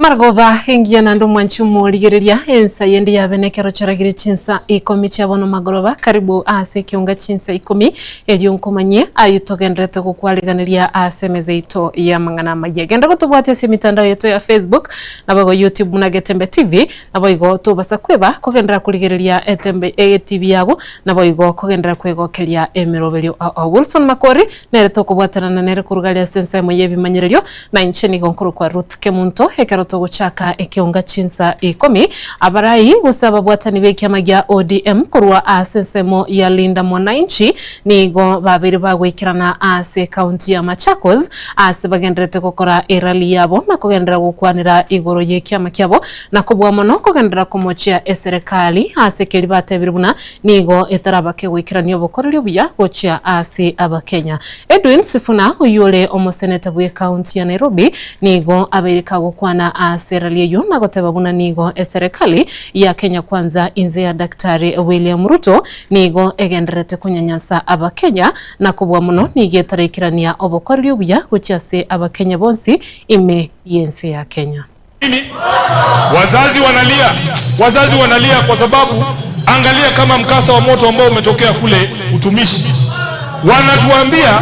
Margoba hengia nandu mwanchumu ligereria ensa yendi ya venekero charagiri chinsa ikomi chabono magoroba karibu ase kiunga chinsa ikomi elionkomanye ayutogendrete kukwaliganiria ase mezeito ya mangana mayegenda kutubwate se mitandao yetu ya Facebook nabago YouTube munagetembe TV naboigo tubasa kweba kogendra kuligereria etembe TV yago naboigo kogendra kwegokeria emirobelio Wilson Makori nere tokubwatana na nere kurugalia sensa moyebi manyererio na incheni gonkuru kwa Ruth Kemunto hekero guchaka ekiunga chinsa ikomi abarai gusaba bwatani bekiama gya ODM kurwa asesemo ya Linda Mwananchi nigo babiri bagwikirana ase county ya Machakos ase bagendrete gukora irali yabo na kugendera gukwanira igoro yekiama kyabo na kubwa mono kugendera kumochia serikali ase kelibate biribuna nigo etarabake gwikirania bokoryo buya gochia ase abakenya. Edwin Sifuna uyole omoseneta bwe county ya Nairobi nigo aberika gukwana serali yu na goteba buna nigo serikali ya Kenya Kwanza inze ya Daktari William Ruto nigo egenderete kunyanyansa abakenya na kubwa muno nigetarikirania obokoryo buya guchase abakenya bonsi ime yense ya Kenya. Wazazi wanalia kwa sababu angalia kama mkasa wa moto ambao umetokea kule utumishi. Wanatuambia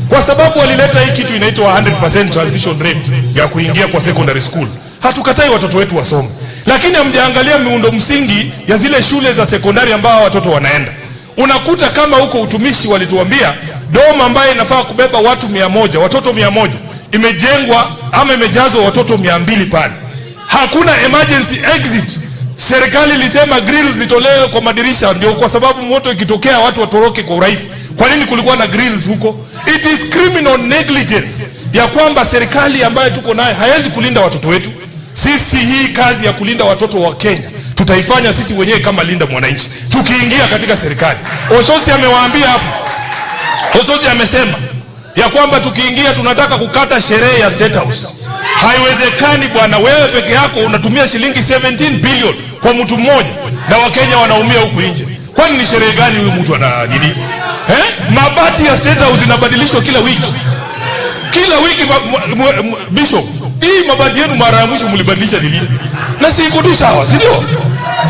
kwa sababu walileta hii kitu inaitwa 100% transition rate ya kuingia kwa secondary school. Hatukatai watoto wetu wasome. Lakini hamjaangalia miundo msingi ya zile shule za sekondari ambao watoto wanaenda. Unakuta kama huko utumishi walituambia doma ambayo inafaa kubeba watu 100, watoto 100 imejengwa ama imejazwa watoto 200 pale. Hakuna emergency exit. Serikali ilisema grills zitolewe kwa madirisha ndio kwa sababu moto ikitokea watu watoroke kwa urahisi. Kwa nini kulikuwa na grills huko? It is criminal negligence ya kwamba serikali ambayo tuko nayo haiwezi kulinda watoto wetu. Sisi hii kazi ya kulinda watoto wa Kenya tutaifanya sisi wenyewe kama Linda Mwananchi tukiingia katika serikali. Ososi amewaambia hapo. Ososi amesema ya kwamba tukiingia tunataka kukata sherehe ya State House. Haiwezekani bwana, wewe peke yako unatumia shilingi 17 billion kwa mtu mmoja na Wakenya wanaumia huku nje. Kwani ni sherehe gani huyu mtu ana nini? Mabati ya State House inabadilishwa kila wiki. Kila wiki Bishop, hii mabati yenu mara ya mwisho mlibadilisha lini? Na si iko tu sawa, si ndio?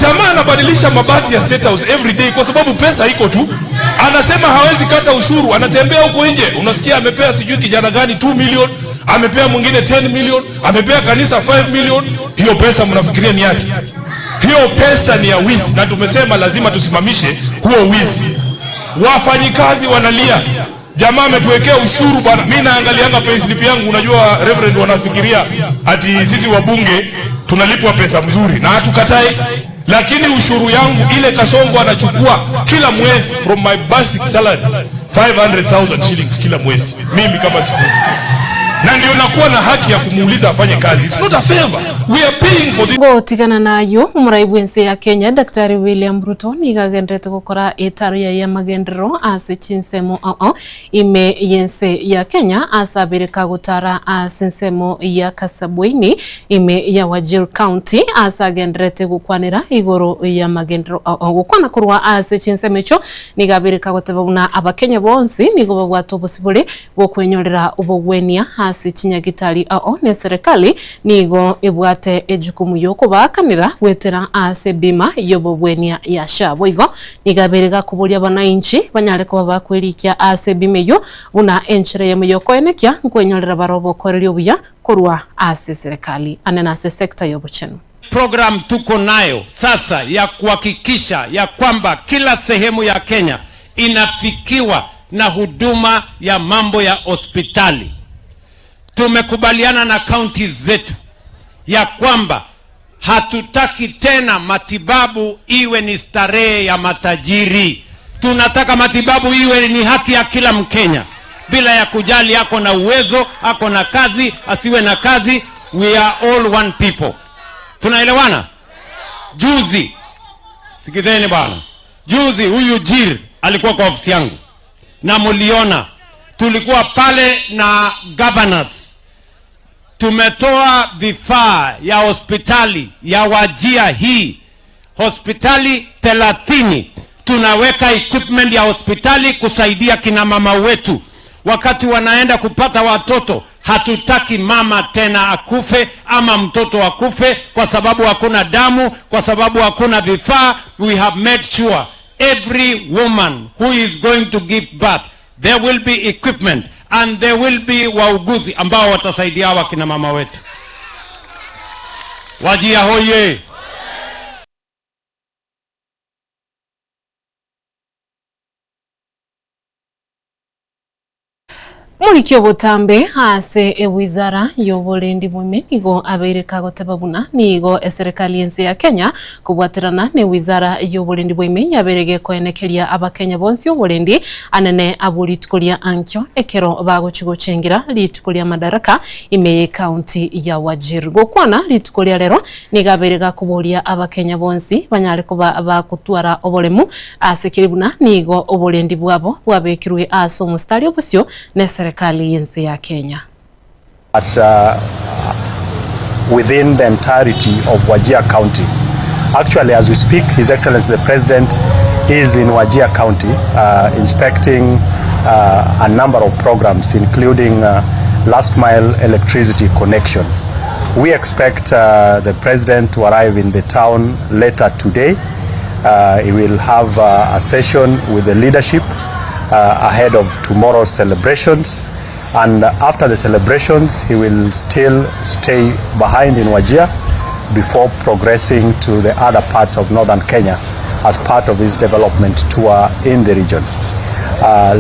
Jamaa anabadilisha mabati ya State House every day kwa sababu pesa iko tu. Anasema hawezi kata ushuru, anatembea huko nje. Unasikia amepea sijui kijana gani 2 million, amepea mwingine 10 million, amepea kanisa 5 million. Hiyo pesa mnafikiria ni yake? Hiyo pesa ni ya wizi na tumesema lazima tusimamishe huo wizi. Wafanyikazi wanalia. Jamaa ametuwekea ushuru bwana. Mimi naangalianga payslip yangu, unajua Reverend wanafikiria ati sisi wabunge tunalipwa pesa mzuri na hatukatai. Lakini ushuru yangu ile Kasongo anachukua kila mwezi from my basic salary 500,000 shillings kila mwezi. Mimi kama sifundi. Na ndio nakuwa na haki ya kumuuliza afanye kazi. It's not a favor. We are paying for this. Gotigana nayo umuraibu ense ya Kenya Daktari William Ruto nigagendrete gukora etaria ya magendero ase chinsemo ime yense ya Kenya asabirika gutara asinsemo ya Kasabweni ime ya Wajir County asagendrete gukwanira igoro ya magendero gukwana kurwa ase chinsemecho nigabirika gutebuna abakenya bonsi nigo babwato busibule bwo kwenyorera ubogwenia ase chinyagitari ne serikali nigo ibwate ejukumu yoko bakanira wetera ase bima yobobwenia ya SHA boigo nigabirika kubulia bananchi banyare ko bakwirikia ase bima yo una enchire yoko enekya kwenyorera barobo korelyo buya korwa ase serikali anena ase sekta yobocheno. Program tuko nayo sasa ya kuhakikisha ya kwamba kila sehemu ya Kenya inafikiwa na huduma ya mambo ya hospitali. Tumekubaliana na county zetu ya kwamba hatutaki tena matibabu iwe ni starehe ya matajiri. Tunataka matibabu iwe ni haki ya kila Mkenya bila ya kujali ako na uwezo, ako na kazi, asiwe na kazi. We are all one people. Tunaelewana? Juzi, sikizeni bwana. Juzi huyu Jir alikuwa kwa ofisi yangu na muliona tulikuwa pale na governors. Tumetoa vifaa ya hospitali ya Wajia hii. Hospitali 30 tunaweka equipment ya hospitali kusaidia kina mama wetu wakati wanaenda kupata watoto Hatutaki mama tena akufe ama mtoto akufe kwa sababu hakuna damu, kwa sababu hakuna vifaa. We have made sure every woman who is going to give birth, there will be equipment and there will be wauguzi ambao watasaidia wakina mama wetu. Wajia hoye! Murikyo butambe ase wizara y'oburendi bw'ime nigo abeireka gotababuna nigo serikali yensi ya Kenya kubwatirana ne wizara y'oburendi bw'ime yaberege koenekeria abakenya bonsi y'oburendi anene aburitukuria ankyo ekero bagochigochengira litukuria madaraka ime county ya Wajir gokwana litukuria rero nigaberega kuboria abakenya bonsi banyare kuba bakutwara obolemu ase kiribuna nigo oburendi bwabo bwabekirwe aso mustari obusyo ne serikali yensi ya Kenya. Within the entirety of Wajir County. Actually, as we speak, His Excellency the President is in Wajir County inspecting a number of programs, including last mile electricity connection. We expect the President to arrive in the town later today. He will have a session with the leadership ahead of tomorrow's celebrations, and after the celebrations he will still stay behind in Wajir before progressing to the other parts of northern Kenya as part of his development tour in the region.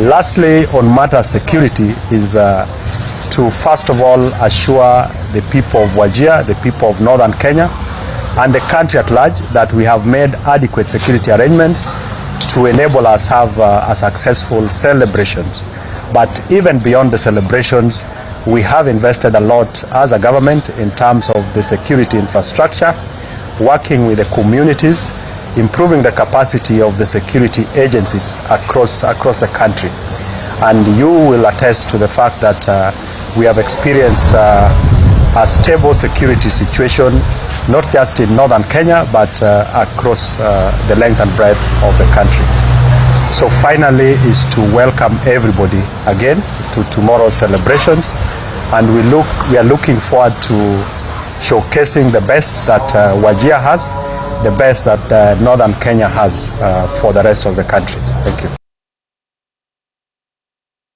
Lastly, on matter security is to first of all assure the people of Wajir, the people of northern Kenya and the country at large that we have made adequate security arrangements to enable us have a successful celebrations. But even beyond the celebrations, we have invested a lot as a government in terms of the security infrastructure, working with the communities, improving the capacity of the security agencies across the country. And you will attest to the fact that we have experienced a stable security situation, not just in northern Kenya, but across the length and breadth of the country. So finally is to welcome everybody again to tomorrow's celebrations, and we are looking forward to showcasing the best that Wajir has, the best that northern Kenya has for the rest of the country. Thank you.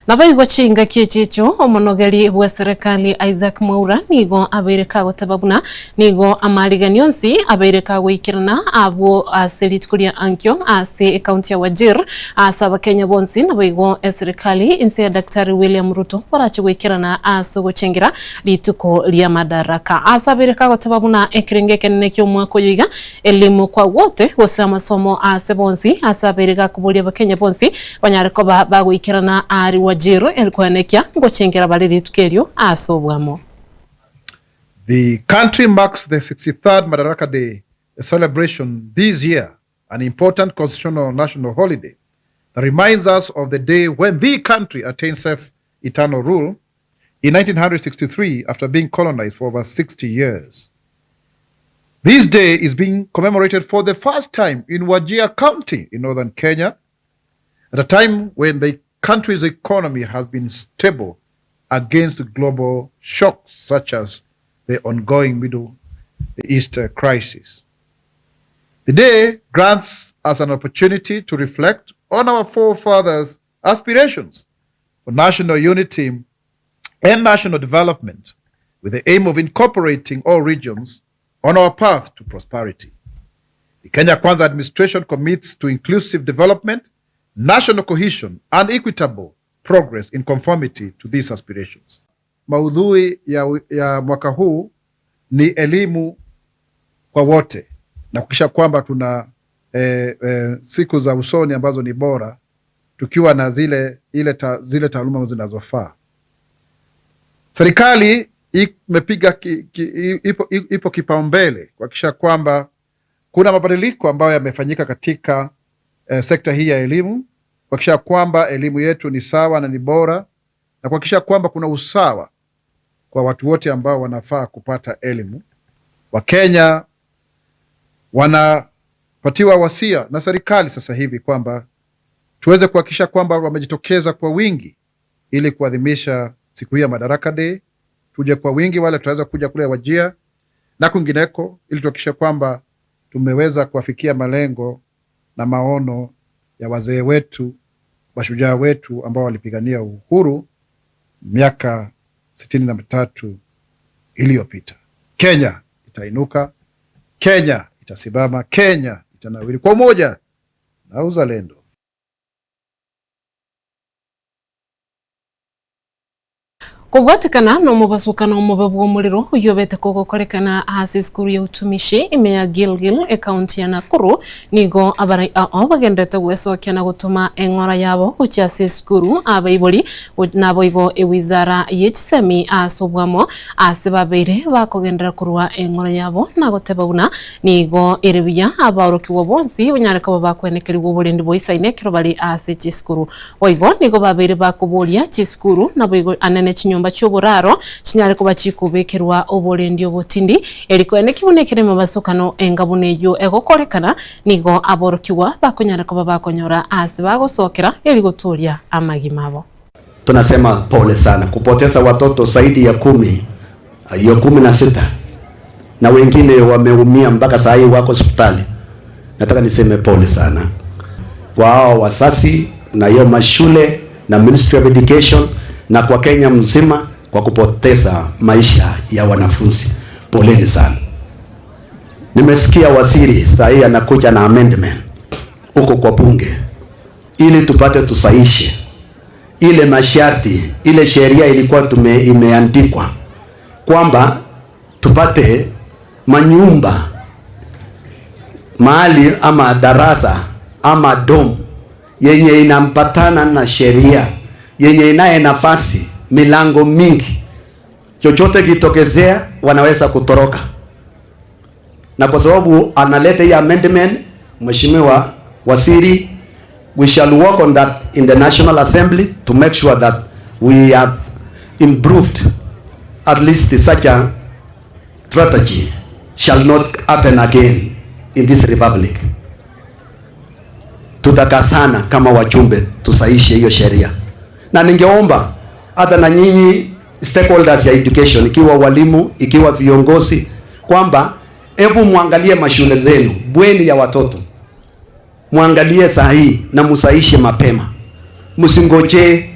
Nabaigo chinga kiechicho omonogeri bwa serikali Isaac Mwaura nigo abereka gotababuna nigo amariganionsi abereka gwikirana abo aselitukuria ankyo ase county ya Wajir asaba Kenya bonsi nabaigo serikali insi ya Daktari William Ruto barachi gwikirana aso gochengira lituko lya madaraka asabereka gotababuna ekirengeke nekyo mwako yiga elimu kwa wote wose amasomo ase bonsi asabereka kubolia abakenya bonsi banyareko bagwikirana ari Wajiro elkwanekia ngochengira baliri tukelyo asobwamo. The country marks the 63rd Madaraka Day, a celebration this year, an important constitutional national holiday that reminds us of the day when the country attained self-eternal rule in 1963 after being colonized for over 60 years. This day is being commemorated for the first time in Wajir County in northern Kenya, at a time when the country's economy has been stable against global shocks such as the ongoing Middle East crisis. The day grants us an opportunity to reflect on our forefathers' aspirations for national unity and national development with the aim of incorporating all regions on our path to prosperity. The Kenya Kwanza administration commits to inclusive development, national cohesion and equitable progress in conformity to these aspirations. Maudhui ya mwaka huu ni elimu kwa wote na kuhakikisha kwamba tuna siku za usoni ambazo ni bora tukiwa na zile taaluma zinazofaa. Serikali imepiga ipo kipaumbele kuhakikisha kwamba kuna mabadiliko ambayo yamefanyika katika sekta hii ya elimu, kuhakikisha kwamba elimu yetu ni sawa na ni bora, na kuhakikisha kwamba kuna usawa kwa watu wote ambao wanafaa kupata elimu. Wakenya wanapatiwa wasia na serikali sasa hivi kwamba tuweze kuhakikisha kwamba wamejitokeza kwa wingi ili kuadhimisha siku hii ya Madaraka Day, tuje kwa wingi, wale tutaweza kuja kule Wajir na kwingineko, ili tuhakikishe kwamba tumeweza kuwafikia malengo na maono ya wazee wetu, mashujaa wetu ambao walipigania uhuru miaka 63 iliyopita. Kenya itainuka, Kenya itasimama, Kenya itanawiri kwa umoja na uzalendo. Kubwatikana no mubasukana umube bw'umuriro uyobete kugukorekana hasi skuru ya utumishi imeya Gilgil account ya Nakuru nigo abari ao bagendete gwesokya na gutuma engora yabo kucyase skuru abayiboli nabo igo ewizara y'ekisemi asobwamo asebabere bakogendera kurwa engora yabo na gutebabuna nigo erebiya abarokiwo bonsi bunyareka bakwenekeri bw'ubulendi boisaine kiro bali ase chiskuru oigo nigo babere bakubolia chiskuru nabo igo anene chinyumba cy'uburaro kinyare kuba kikubekerwa obulendi obutindi eriko ene kibonekere mu basukano engabune yo egokorekana nigo aborokiwa bakunyara kuba bakonyora ase bagosokera erigotulia amagimabo. Tunasema pole sana kupoteza watoto zaidi ya 16 na wengine wameumia mpaka saa hii wako hospitali. Nataka niseme pole sana kwa hao wasasi na hiyo mashule na Ministry of Education na kwa Kenya mzima kwa kupoteza maisha ya wanafunzi. Poleni sana. Nimesikia waziri saa hii anakuja na amendment huko kwa bunge ili tupate tusaishe ile masharti, ile sheria ilikuwa imeandikwa kwamba tupate manyumba mahali ama darasa ama dom yenye inampatana na sheria, yenye inaye nafasi milango mingi, chochote kitokezea wanaweza kutoroka. Na kwa sababu analeta hii amendment, Mheshimiwa Waziri, we shall work on that in the National Assembly to make sure that we have improved at least such a strategy shall not happen again in this republic. Tutakasana kama wajumbe tusaishe hiyo sheria. Na ningeomba hata na nyinyi stakeholders ya education, ikiwa walimu, ikiwa viongozi, kwamba hebu muangalie mashule zenu, bweni ya watoto muangalie sahihi na musaishe mapema. Msingoje.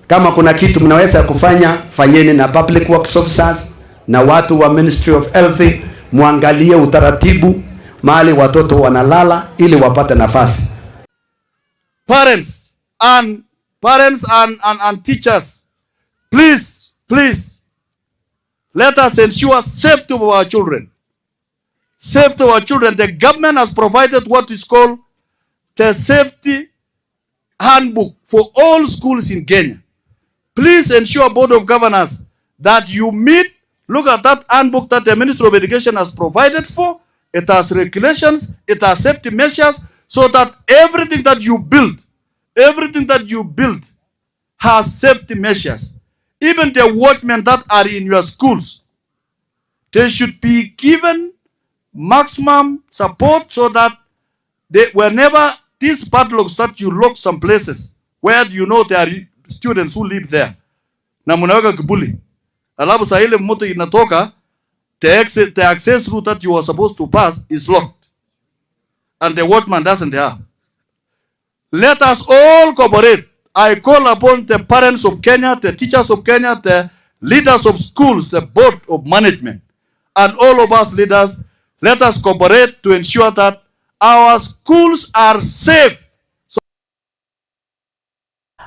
Kama kuna kitu mnaweza kufanya, fanyeni na public works officers na watu wa Ministry of Health, muangalie utaratibu mahali watoto wanalala ili wapate nafasi. Parents and teachers, please let us ensure safety of our children. Safety of our children. The government has provided what is called the safety handbook for all schools in Kenya. Please ensure, Board of Governors, that you meet, look at that handbook that the Ministry of Education has provided for. It has regulations, it has safety measures, so that everything that you build has safety measures. Even the watchmen that are in your schools, they should be given maximum support so that whenever these padlocks that you lock some places where you know there are students who live there, na munaweka kibuli, alafu saa ile moto inatoka, the access route that you are supposed to pass is locked and the watchman doesn't have. Let us all cooperate. I call upon the parents of Kenya, the teachers of Kenya, the leaders of schools, the board of management, and all of us leaders, let us cooperate to ensure that our schools are safe.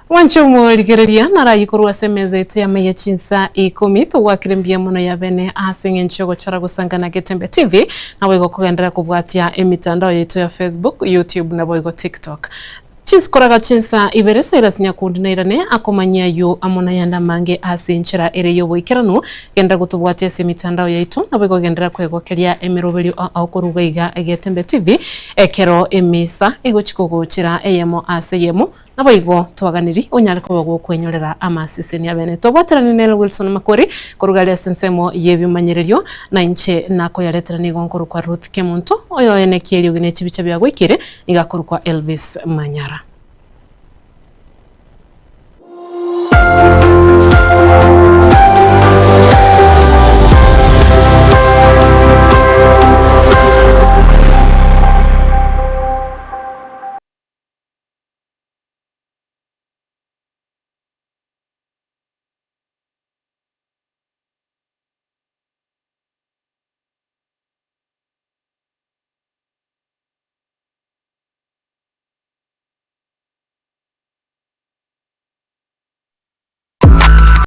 Wanchumu ligereria narayikorwa semeze itu ya meya chinsa ikomito wakirimbia muno ya bene asinge nchogo chora gusangana Getembe TV na wego kugendera kubwatia emitandao yetu ya Facebook, YouTube na wego TikTok. Chiskoraga chinsa iberesa irasinya kundinairane akomanya yu amona yanda mange asinchira ere yobo ikiranu genda gutubwatia se mitandao yetu na wego gendera kwegokeria emirobeli akoruga Getembe TV ekero emisa egochikogochira eyemo aseyemo na wego twaganiri onyariko bago kwenyorera amasiseni ya bene tobwaterani nelo Wilson Makori korugalia sensemo yebimanyererio na inche nako yaletera ngonkuru kwa Ruth Kemunto oyo ene kieli ugine chibicha bya gwikire nigakoru kwa Elvis Manyara.